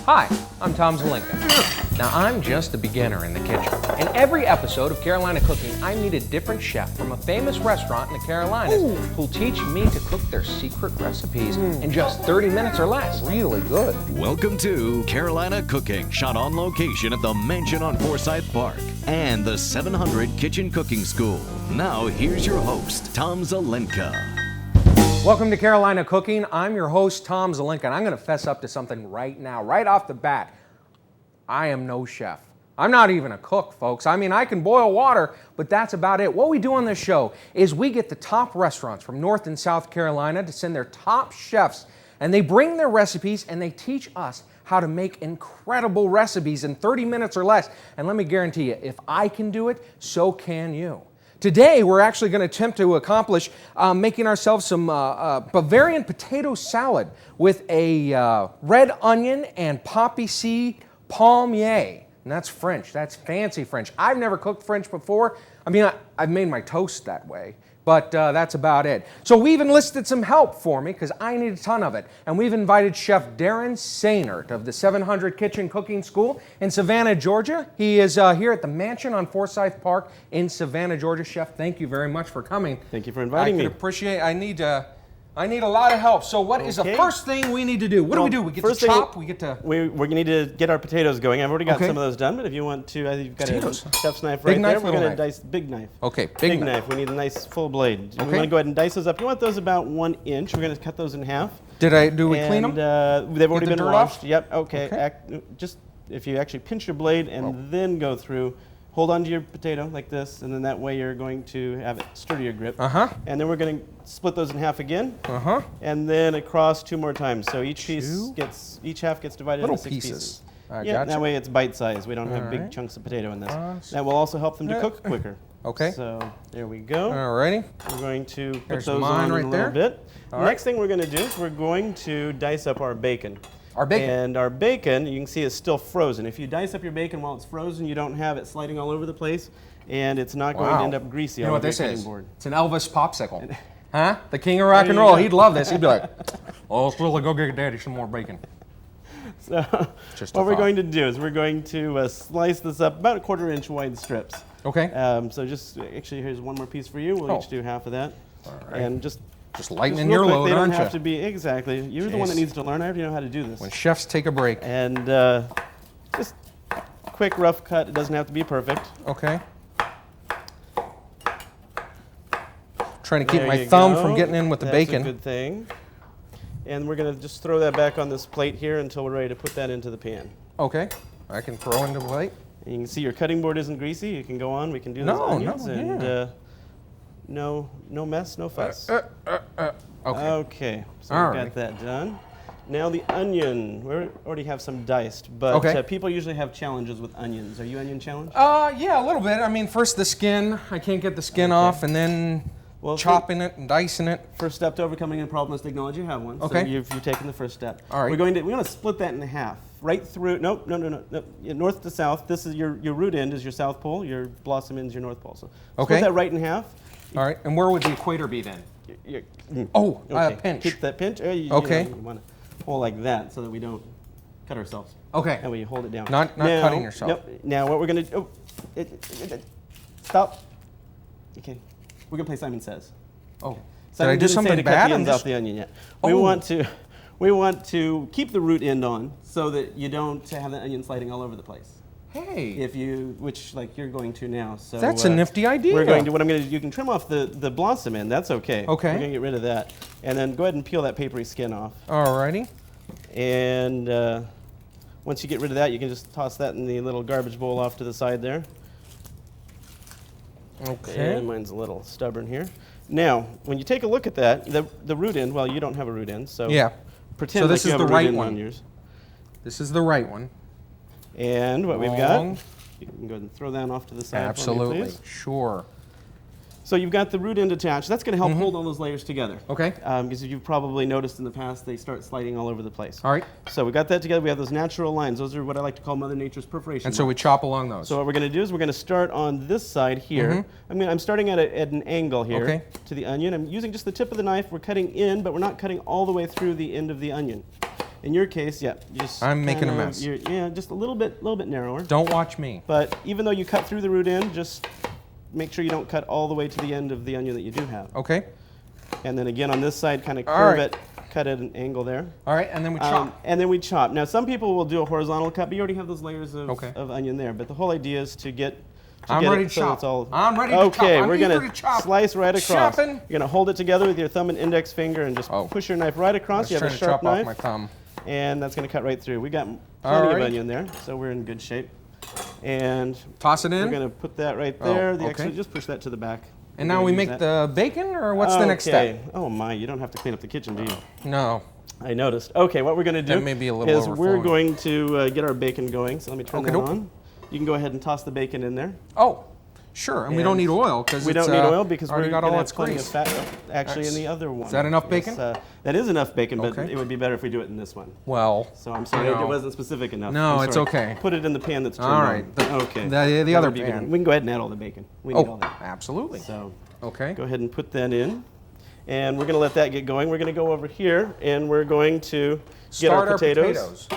Hi, I'm Tom Zelenka. Now, I'm just a beginner in the kitchen. In every episode of Carolina Cooking, I meet a different chef from a famous restaurant in the Carolinas who'll teach me to cook their secret recipes in just 30 minutes or less. Really good. Welcome to Carolina Cooking, shot on location at the mansion on Forsyth Park and the 700 Kitchen Cooking School. Now, here's your host, Tom Zelenka. Welcome to Carolina Cooking. I'm your host, Tom Zelenka, and I'm going to fess up to something right now, right off the bat. I am no chef. I'm not even a cook, folks. I mean, I can boil water, but that's about it. What we do on this show is we get the top restaurants from North and South Carolina to send their top chefs, and they bring their recipes and they teach us how to make incredible recipes in 30 minutes or less. And let me guarantee you, if I can do it, so can you. Today, we're actually going to attempt to accomplish making ourselves some Bavarian potato salad with a red onion and Poppyseed Palmiers. And that's French. That's fancy French. I've never cooked French before. I mean, I've made my toast that way, but that's about it. So we've enlisted some help for me because I need a ton of it. And we've invited Chef Darren Sainert of the 700 Kitchen Cooking School in Savannah, Georgia. He is here at the mansion on Forsyth Park in Savannah, Georgia. Chef, thank you very much for coming. Thank you for inviting me. I could appreciate it. I need a lot of help. So what is the first thing we need to do? What do? We get to chop? We need to get our potatoes going. I've already got some of those done, but if you want to, you've got potatoes. A chef's knife Big right knife, there. We're going to dice big knife. Okay, big knife. We need a nice full blade. We want to go ahead and dice those up. You want those about 1 inch. We're going to cut those in half. Do we clean them? They've already been washed. Off? Yep. Okay. Just if you actually pinch your blade and then go through. Hold on to your potato like this, and then that way you're going to have it sturdier grip. And then we're going to split those in half again. And then across 2 more times. So each half gets divided into 6 pieces. Gotcha. That way it's bite-sized. We don't have big chunks of potato in this. That will also help them to cook quicker. So there we go. Alrighty. We're going to put There's those mine on right a there. little bit. The next thing we're going to do is we're going to dice up our bacon. Our bacon. And our bacon, you can see, is still frozen. If you dice up your bacon while it's frozen, you don't have it sliding all over the place, and it's not going to end up greasy on your cutting board. It's an Elvis popsicle. Huh? The king of rock and roll. He'd love this. He'd be like, oh, let's really go get Daddy some more bacon. So what we're going to do is we're going to slice this up about 1/4 inch wide strips. Okay. So actually, here's one more piece for you. We'll each do half of that. All right. And just lighten your load, they don't aren't have you? to be, exactly. You're the one that needs to learn. I already know how to do this. When chefs take a break. And just quick, rough cut. It doesn't have to be perfect. Okay. Trying to keep my thumb from getting in with the bacon. That's a good thing. And we're going to just throw that back on this plate here until we're ready to put that into the pan. Okay. I can throw into the plate. And you can see your cutting board isn't greasy. You can go on. We can do those onions. No mess, no fuss. Okay. So we've got that done. Now the onion. We already have some diced, but people usually have challenges with onions. Are you onion challenged? Yeah, a little bit. I mean, first the skin. I can't get the skin off, and then chopping it and dicing it. First step to overcoming a problem is to acknowledge you have one. Okay. So you've taken the first step. All right. We're going to split that in half. Right through. No. North to south. This is your root end is your south pole. Your blossom end is your north pole. So split that right in half. All right, and where would the equator be then? Pinch. Keep that pinch. You want to hold like that so that we don't cut ourselves. Okay. And we hold it down. Not cutting yourself. Yep. Now what we're going to stop. Okay. We're going to play Simon Says. Oh. Simon Did I do something say to bad? cut the ends off the onion yet. We want to keep the root end on so that you don't have the onion sliding all over the place. Hey. Which you're going to now. So that's a nifty idea. You can trim off the blossom end. That's okay. Okay. We're going to get rid of that. And then go ahead and peel that papery skin off. Alrighty. And once you get rid of that, you can just toss that in the little garbage bowl off to the side there. Okay. And mine's a little stubborn here. Now, when you take a look at that, the root end, well, you don't have a root end, so pretend like you have a root end on yours. This is the right one. And what we've got, you can go ahead and throw that off to the side. Absolutely. For me, please. Sure. So you've got the root end attached. That's going to help hold all those layers together. Okay. Because you've probably noticed in the past, they start sliding all over the place. All right. So we got that together. We have those natural lines. Those are what I like to call Mother Nature's perforation And so we chop along those. So what we're going to do is we're going to start on this side here. I'm starting at an angle here to the onion. I'm using just the tip of the knife. We're cutting in, but we're not cutting all the way through the end of the onion. In your case, yeah, just I'm making a mess. Yeah, just a little bit narrower. Don't watch me. But even though you cut through the root end, just make sure you don't cut all the way to the end of the onion that you do have. Okay. And then again on this side, kind of curve it, cut at an angle there. All right, and then we chop. And then we chop. Now some people will do a horizontal cut, but you already have those layers of onion there. But the whole idea is to get I'm ready to chop. I'm ready to chop. Okay, we're going to slice right across. Chopping. You're going to hold it together with your thumb and index finger and just push your knife right across. You have a sharp knife. Off my thumb. And that's going to cut right through. We got plenty of onion there, so we're in good shape. And toss it in. We're going to put that right there. Just push that to the back. And now we make the bacon, or what's the next step? Oh my, you don't have to clean up the kitchen, do you? No. I noticed. Okay, what we're going to do is we're going to get our bacon going. So let me turn that on. You can go ahead and toss the bacon in there. Oh. Sure, and we don't need oil because we don't need oil because already got all its plenty of fat actually in the other one. Is that enough bacon? That is enough bacon, but it would be better if we do it in this one. Well, so I'm sorry it wasn't specific enough. No, it's okay. Put it in the pan that's turned all right. on. Okay. The other pan. We can go ahead and add all the bacon. We need all that. Absolutely. So go ahead and put that in, and we're going to let that get going. We're going to go over here, and we're going to get our potatoes.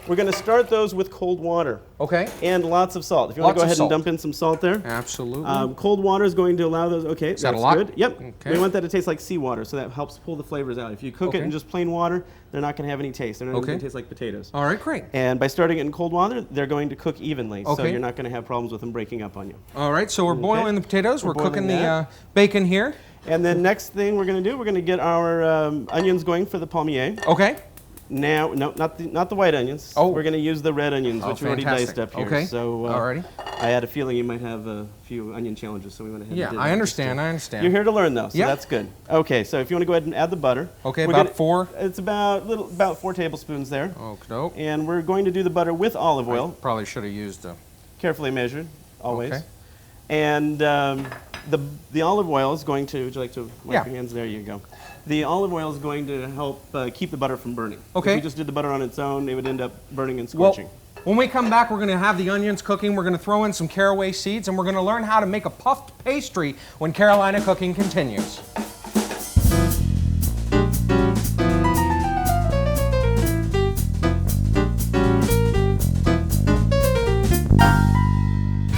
We're going to start those with cold water. Okay. And lots of salt. If you want to go ahead and dump in some salt there. Absolutely. Cold water is going to allow those. Okay, is that a lot? Good. Yep. Okay. We want that to taste like seawater, so that helps pull the flavors out. If you cook it in just plain water, they're not going to have any taste. They're not going to taste like potatoes. All right, great. And by starting it in cold water, they're going to cook evenly, so you're not going to have problems with them breaking up on you. All right, so we're boiling the potatoes. We're cooking the bacon here. And then next thing we're going to do, we're going to get our onions going for the palmier. Okay. Now, no, not the white onions. Oh. We're going to use the red onions, which we already diced up here. Okay. So, I had a feeling you might have a few onion challenges, so we went ahead and did that. I understand. You're here to learn, though, so that's good. Okay, so if you want to go ahead and add the butter. Okay, about 4? It's about 4 tablespoons there. Okay. And we're going to do the butter with olive oil. Probably should have used a... Carefully measured, always. Okay. And the olive oil is going to, would you like to wipe your hands? There you go. The olive oil is going to help keep the butter from burning. Okay. If we just did the butter on its own, it would end up burning and scorching. Well, when we come back, we're going to have the onions cooking. We're going to throw in some caraway seeds, and we're going to learn how to make a puffed pastry when Carolina Cooking continues.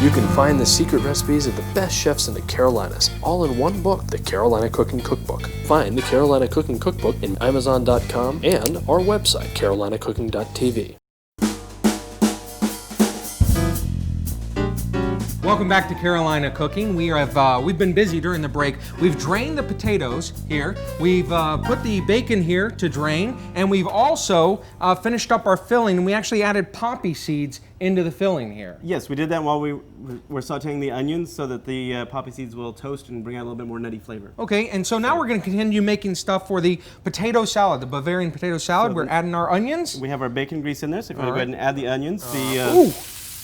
You can find the secret recipes of the best chefs in the Carolinas, all in one book, the Carolina Cooking Cookbook. Find the Carolina Cooking Cookbook in Amazon.com and our website, carolinacooking.tv. Welcome back to Carolina Cooking. We've been busy during the break. We've drained the potatoes here. We've put the bacon here to drain, and we've also finished up our filling, and we actually added poppy seeds into the filling here. Yes, we did that while we were sauteing the onions so that the poppy seeds will toast and bring out a little bit more nutty flavor. Okay, and so now we're going to continue making stuff for the potato salad, the Bavarian potato salad. We're adding our onions. We have our bacon grease in there, so if you want to go ahead and add the onions.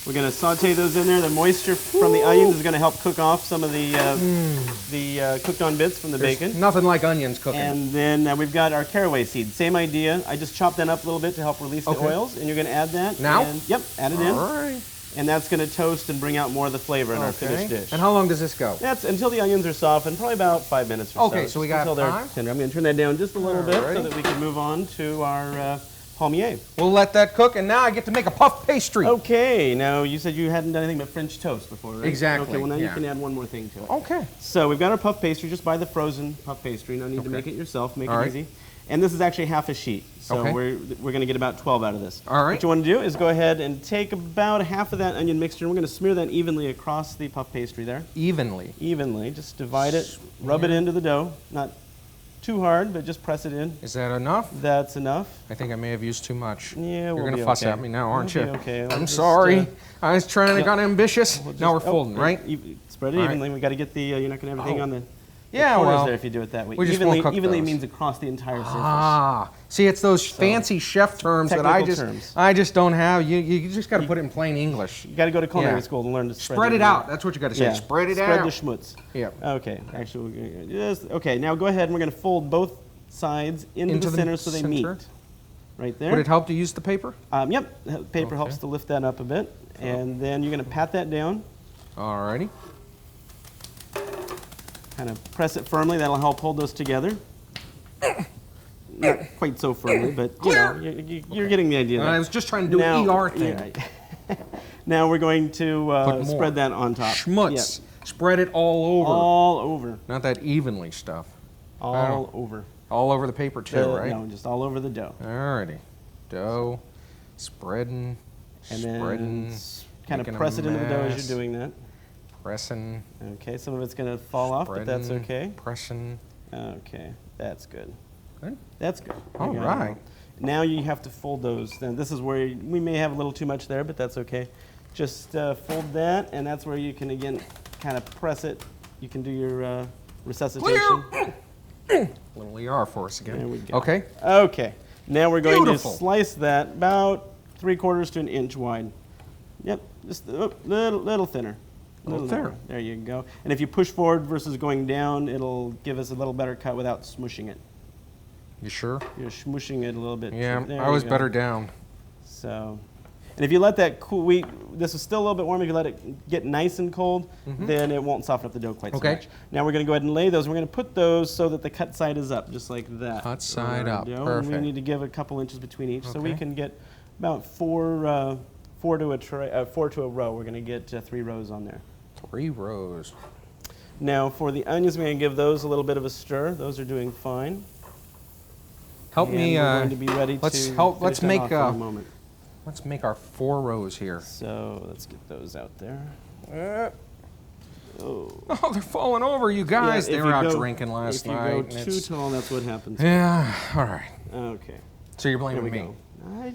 We're going to saute those in there. The moisture from the onions is going to help cook off some of the cooked on bits from the bacon. Nothing like onions cooking. And then we've got our caraway seed. Same idea. I just chopped that up a little bit to help release the oils, and you're going to add that. Now? Yep, add it in. All right. And that's going to toast and bring out more of the flavor in our finished dish. And how long does this go? That's until the onions are softened, probably about 5 minutes or so. Okay, so we got until they're tender. I'm going to turn that down just a little bit so that we can move on to our palmier. We'll let that cook, and now I get to make a puff pastry. Okay, now you said you hadn't done anything but French toast before, right? Exactly. Okay, well now you can add one more thing to it. Okay. So we've got our puff pastry. Just buy the frozen puff pastry. No need to make it yourself. Make it easy. And this is actually half a sheet. So we're going to get about 12 out of this. All right. What you want to do is go ahead and take about half of that onion mixture, and we're going to smear that evenly across the puff pastry there. Evenly? Evenly. Just divide it, rub it into the dough. Not too hard, but just press it in. Is that enough? That's enough. I think I may have used too much. Yeah, You're going to fuss at me now, aren't you? Okay. I'm sorry. I was trying to get ambitious. Now we're folding, right? Spread it evenly. We got to get the, you're not going to have everything on the Yeah, corners well, there if you do it that way. we just won't cook Evenly those. means across the entire surface. Ah, see, it's those fancy chef terms that I just don't have. You just got to put it in plain English. You got to go to culinary school to learn to spread it out. That's what you got to say. Yeah. Spread it out. Spread the schmutz. Yeah. Okay. Actually, okay. Now go ahead and we're going to fold both sides into the center so they meet. Right there. Would it help to use the paper? Yep. Paper helps to lift that up a bit, and then you're going to pat that down. Alrighty. Kind of press it firmly. That'll help hold those together. not quite so firmly, but you know, you're getting the idea. I was just trying to do an ER thing. Yeah. Now we're going to spread that on top. Schmutz. Yep. Spread it all over. All over. Not that evenly stuff. All over. All over the paper too, right? No, just all over the dough. Alrighty. Dough, spreading, and spreading. Then kind of press it into the dough as you're doing that. Pressing. Okay, some of it's going to fall off, but that's okay. Pressing. Okay, that's good. Good? That's good. All right. Now you have to fold those. Then this is where we may have a little too much there, but that's okay. Just fold that, and that's where you can, again, kind of press it. You can do your resuscitation. Little ER for us again. There we go. Okay. Okay. Now we're going Beautiful. to slice that about 3/4 to an inch wide. Yep, just a little thinner. A little thinner. There you go. And if you push forward versus going down, it'll give us a little better cut without smushing it. You sure? You're smushing it a little bit. Yeah, there I was go. better down. So, and if you let that cool, this is still a little bit warm. If you let it get nice and cold, then it won't soften up the dough quite so much. Now we're going to go ahead and lay those. We're going to put those so that the cut side is up, just like that. Cut side up, Perfect. perfect. And we need to give a couple inches between each, so we can get about four to a row. We're going to get 3 rows on there. 3 rows. Now for the onions, we're going to give those a little bit of a stir. Those are doing fine. Help and me. We're going to be ready let's to Let's make. in a moment. Let's make our 4 rows here. So let's get those out there. Oh, they're falling over, you guys. Yeah, they were out drinking last night. If you go too tall, that's what happens. Yeah. All right. Okay. So you're blaming me. Go.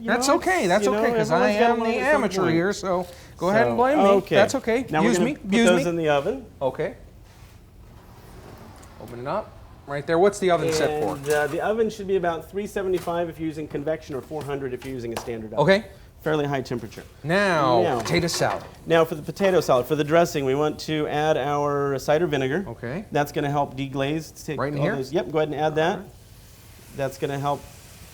That's okay. That's okay because I am the amateur here. So go ahead and blame me. Okay. That's okay. Now Use we're me. going to put those in the oven. Okay. Open it up. Right there. What's the oven set for? The oven should be about 375 if you're using convection, or 400 if you're using a standard oven. Okay. Fairly high temperature. Now, potato salad. Now for the potato salad, for the dressing, we want to add our cider vinegar. Okay. That's going to help deglaze. Right in here? Yep, go ahead and add that. That's going to help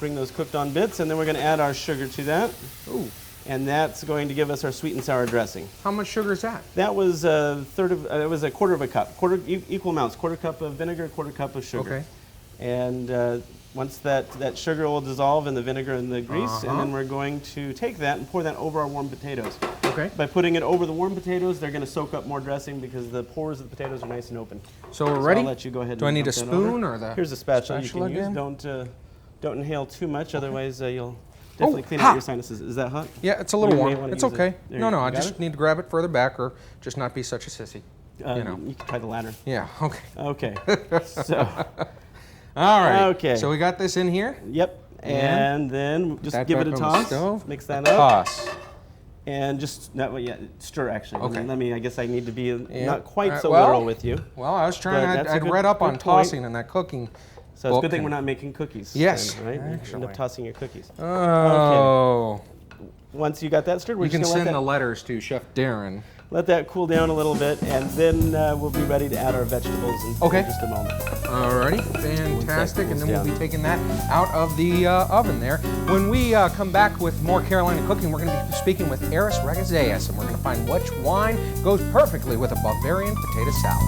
bring those cooked on bits, and then we're going to add our sugar to that. Ooh. And that's going to give us our sweet and sour dressing. How much sugar is that? That was a quarter of a cup, equal amounts, 1/4 cup of vinegar, 1/4 cup of sugar. Okay. And once that sugar will dissolve in the vinegar and the grease, and then we're going to take that and pour that over our warm potatoes. Okay. By putting it over the warm potatoes, they're going to soak up more dressing because the pores of the potatoes are nice and open. So we're ready? I'll let you go ahead. Do I need a dump that spoon over. or the? Here's a spatula you can again? use. Don't inhale too much, otherwise you'll definitely clean out your sinuses. Is that hot? Yeah, it's a little You may warm. wanna It's use okay. it. No, There, I you got just it? need to grab it further back or just not be such a sissy. You know. You can try the latter. Yeah. Okay. Okay. So. All right. Okay. So we got this in here. Yep. And then just That give it a back on the toss. stove. Mix that up. Toss. And just stir actually. Okay. Let me. I guess I need to be not quite so well, literal with you. Well, I was trying. But that's a I'd good- read up on good tossing point. and that cooking. So it's a good book thing and- we're not making cookies. Yes, then, right? You end actually. up tossing your cookies. Oh. Once you got that stirred, we're You can just gonna send the let letters to Chef Darren. that cool down a little bit, and then we'll be ready to add our vegetables in just a moment. Alrighty, fantastic. And then we'll be down. taking that out of the oven there. When we come back with more Carolina cooking, we're going to be speaking with Eris Ragazeas, and we're going to find which wine goes perfectly with a Bavarian potato salad.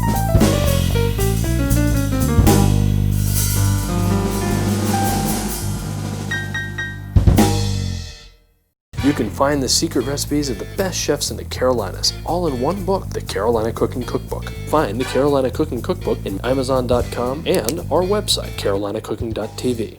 You can find the secret recipes of the best chefs in the Carolinas, all in one book, the Carolina Cooking Cookbook. Find the Carolina Cooking Cookbook in Amazon.com and our website, carolinacooking.tv.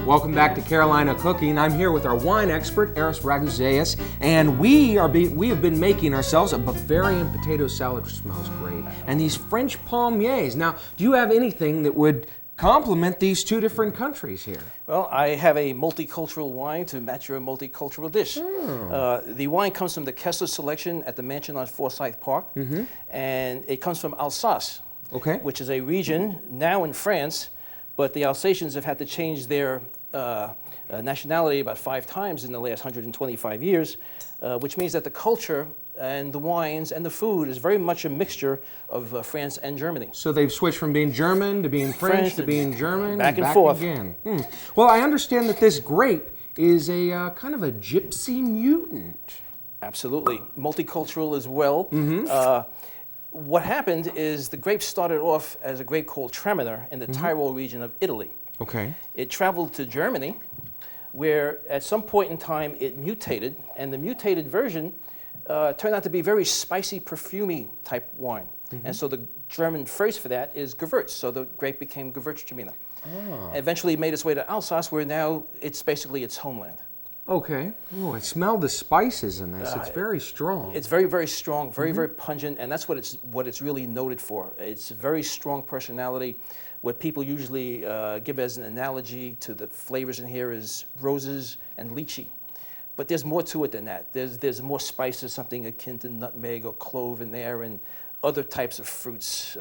Welcome back to Carolina Cooking. I'm here with our wine expert, Eris Ragazeas, and we have been making ourselves a Bavarian potato salad, which smells great, and these French palmiers. Now, do you have anything that would complement these 2 different countries here? Well, I have a multicultural wine to match your multicultural dish. The wine comes from the Kessler selection at the mansion on Forsyth Park, and it comes from Alsace, which is a region now in France, but the Alsatians have had to change their nationality about 5 times in the last 125 years, which means that the culture and the wines and the food is very much a mixture of France and Germany. So they've switched from being German to being French to being German, back and forth again. Well, I understand that this grape is a kind of a gypsy mutant. Absolutely, multicultural as well. what happened is the grape started off as a grape called Traminer in the Tyrol region of Italy. Okay. It traveled to Germany, where at some point in time it mutated, and the mutated version turned out to be very spicy, perfumey type wine. And so the German phrase for that is Gewürz, so the grape became Gewürztraminer. Eventually it made its way to Alsace, where now it's basically its homeland. Okay. Oh, I smell the spices in this. It's very strong. It's very, very strong, very, very pungent, and that's what it's really noted for. It's a very strong personality. What people usually give as an analogy to the flavors in here is roses and lychee. But there's more to it than that. There's more spices, something akin to nutmeg or clove in there, and other types of fruits,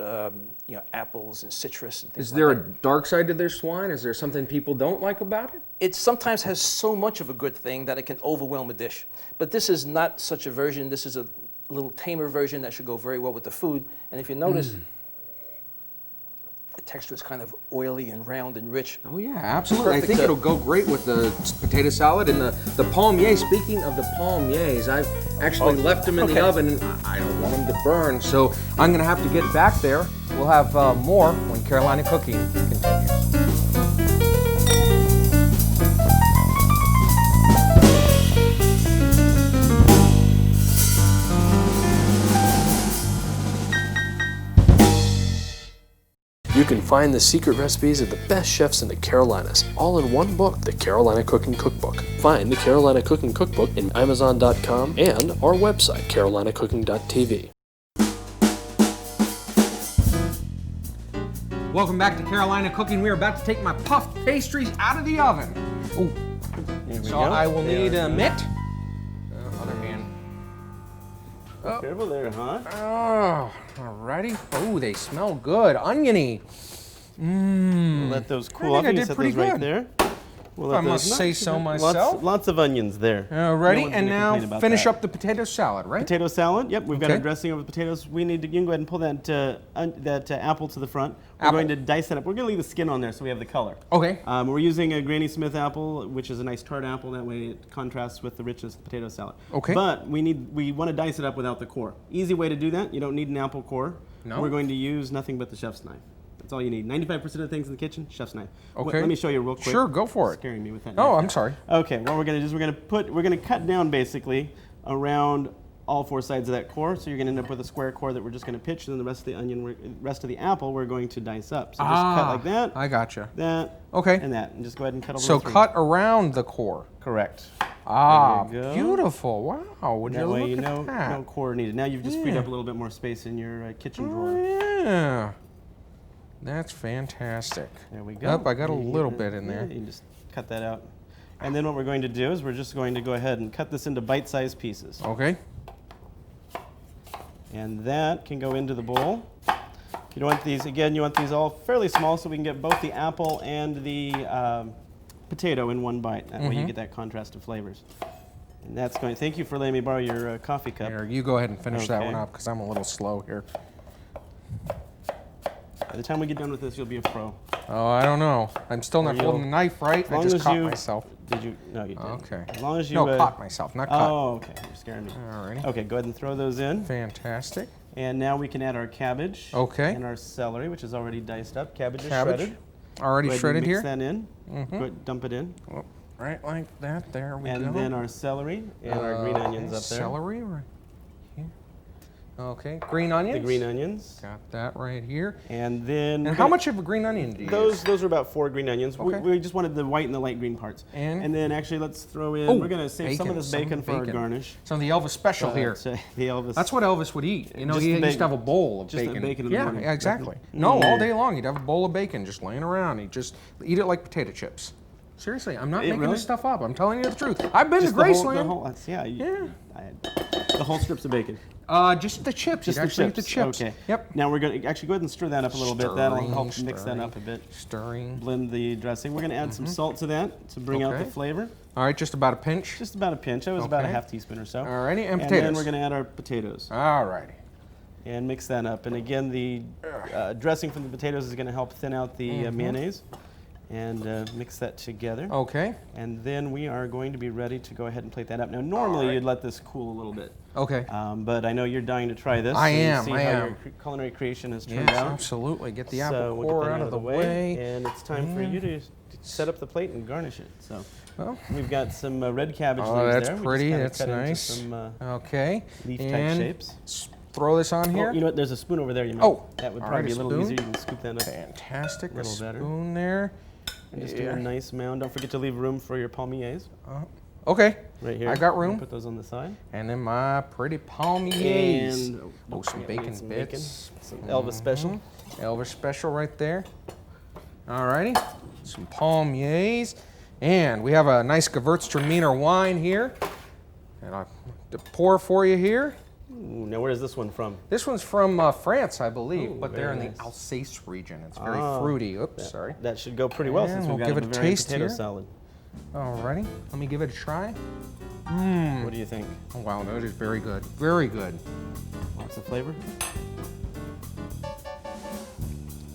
apples and citrus and things like that. Is there a dark side to this wine? Is there something people don't like about it? It sometimes has so much of a good thing that it can overwhelm a dish. But this is not such a version. This is a little tamer version that should go very well with the food. And if you notice, the texture is kind of oily and round and rich. Oh yeah, absolutely. Perfect, I think it'll go great with the potato salad and the palmiers. Speaking of the palmiers, I've actually left them in the oven, and I don't want them to burn, so I'm gonna have to get back there. We'll have more when Carolina Cooking continues. You can find the secret recipes of the best chefs in the Carolinas, all in one book, the Carolina Cooking Cookbook. Find the Carolina Cooking Cookbook in Amazon.com and our website, carolinacooking.tv. Welcome back to Carolina Cooking. We are about to take my puffed pastries out of the oven. Oh, so I will need a mitt. Other hand. Careful there, huh? Oh, alrighty. Oh, they smell good. Oniony. We'll let those cool off. I You did set pretty those right good. there. We'll If I must say so myself. Lots of onions there. Alrighty, and now finish up. up the potato salad, right? Potato salad. Yep, we've got Okay. our dressing over the potatoes. You can go ahead and pull that apple to the front. We're going to dice it up. We're going to leave the skin on there so we have the color. Okay. We're using a Granny Smith apple, which is a nice tart apple. That way it contrasts with the richness of the potato salad. Okay. But we want to dice it up without the core. Easy way to do that. You don't need an apple core. No. We're going to use nothing but the chef's knife. That's all you need. 95% of the things in the kitchen, chef's knife. Okay. Let me show you real quick. Sure, go for it. Scaring me with that Oh, knife. I'm sorry. Okay, what we're going to do is we're going to cut down basically around all four sides of that core. So you're going to end up with a square core that we're just going to pitch, and then the rest of the apple we're going to dice up. So just cut like that. I gotcha. That. Okay. And that, and just go ahead and cut over. So the three. cut around the core. Correct. Ah, There you go. beautiful. Wow, would That you way look you at know that? no core needed. Now you've just freed up a little bit more space in your kitchen drawer. Oh, yeah. That's fantastic. There we go. Yep, I got a You little can- bit in there. Yeah, you can just cut that out. And then what we're going to do is we're just going to go ahead and cut this into bite-sized pieces. Okay. And that can go into the bowl. You don't want these, again, you want these all fairly small so we can get both the apple and the potato in one bite. That way you get that contrast of flavors. And that's going, thank you for letting me borrow your coffee cup. Here, you go ahead and finish that Okay. one up because I'm a little slow here. By the time we get done with this, you'll be a pro. Oh, I don't know. I'm still not you'll- holding the knife right. I just caught myself. Did you? No, you didn't. Okay. As long as you. No, caught myself, not caught. Oh, okay. You're scaring me. Alrighty. Okay, go ahead and throw those in. Fantastic. And now we can add our cabbage. Okay. And our celery, which is already diced up. Cabbage is Cabbage. shredded. Already Go ahead shredded and here. mix that in. Go ahead, dump it in. Oh, right like that. There we go. And then our celery and our green onions up there. Celery right here. Okay. Green onions. The green onions. Got that right here. And then. And how much of a green onion do you use? Those are about 4 green onions. Okay. We just wanted the white and the light green parts. And? then actually let's throw in, Oh, we're going to save some of this bacon for our bacon. garnish. Some of the Elvis special here. The Elvis. That's what Elvis would eat. You know, Just he the used to have a bacon. bowl of Just the bacon. bacon in the Yeah, morning. yeah, exactly. No, all day long he'd have a bowl of bacon just laying around. He'd just eat it like potato chips. Seriously, I'm not making really? this stuff up. I'm telling you the truth. I've been Just to Graceland. The whole strips of bacon. Just the chips. Just You'd the actually chips. eat the chips. Okay. Yep. Now we're going to actually go ahead and stir that up a little bit. That'll help Stirring, mix that stirring, up a bit. Stirring. Blend the dressing. We're going to add some salt to that to bring out the Okay. flavor. All right, just about a pinch. Just about a pinch. That was about a Okay. half teaspoon or so. Alrighty, and then potatoes. we're going to add our potatoes All righty. and mix that up. And again, the dressing from the potatoes is going to help thin out the mayonnaise. and mix that together. Okay. And then we are going to be ready to go ahead and plate that up. Now, normally you'd let this cool a little bit. Okay. But I know you're dying to try this. I so am. See I how am. your culinary creation has turned Yes, out. absolutely. Get the So apple we'll core get that out of the way. and it's time for you to set up the plate and garnish it. So we've got some red cabbage leaves that's there. pretty. We That's just kinda cut nice. into some Okay. leaf-type And shapes. throw this on here. Oh, you know what? There's a spoon over there. You might, Oh, that would all probably right, be a a little spoon. easier. You can scoop that up. Fantastic. A little better. spoon there. And just do a nice mound. Don't forget to leave room for your palmiers. Okay. Right here. I got room. Put those on the side. And then my pretty palmiers. And some yeah, bacon some bits. Some Elvis special. Elvis special right there. Alrighty. Some palmiers. And we have a nice Gewürztraminer wine here. And I'll pour for you here. Ooh, now, where is this one from? This one's from France, I believe, Ooh, but they're in very the nice. Alsace region. It's very fruity. Oops, sorry. That should go pretty well And since we'll we've got give a it a Bavarian taste potato here. salad. Alrighty. Let me give it a try. What do you think? Oh, wow, that is very good. Very good. Lots of flavor?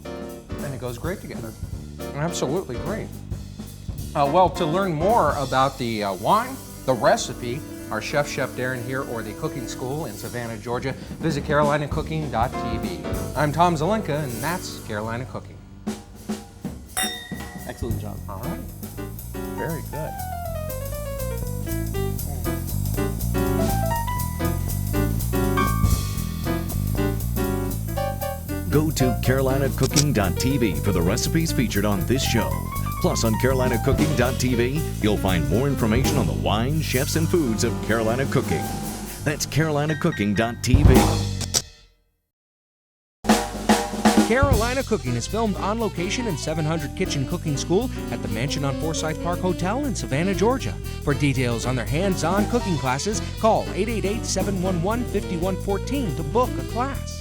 And it goes great together. Absolutely great. Well, to learn more about the wine, the recipe, our Chef Darren here, or the cooking school in Savannah, Georgia, visit carolinacooking.tv. I'm Tom Zelenka, and that's Carolina Cooking. Excellent job. All right. Very good. Go to carolinacooking.tv for the recipes featured on this show. Plus, on carolinacooking.tv, you'll find more information on the wines, chefs, and foods of Carolina Cooking. That's carolinacooking.tv. Carolina Cooking is filmed on location in 700 Kitchen Cooking School at the Mansion on Forsyth Park Hotel in Savannah, Georgia. For details on their hands-on cooking classes, call 888-711-5114 to book a class.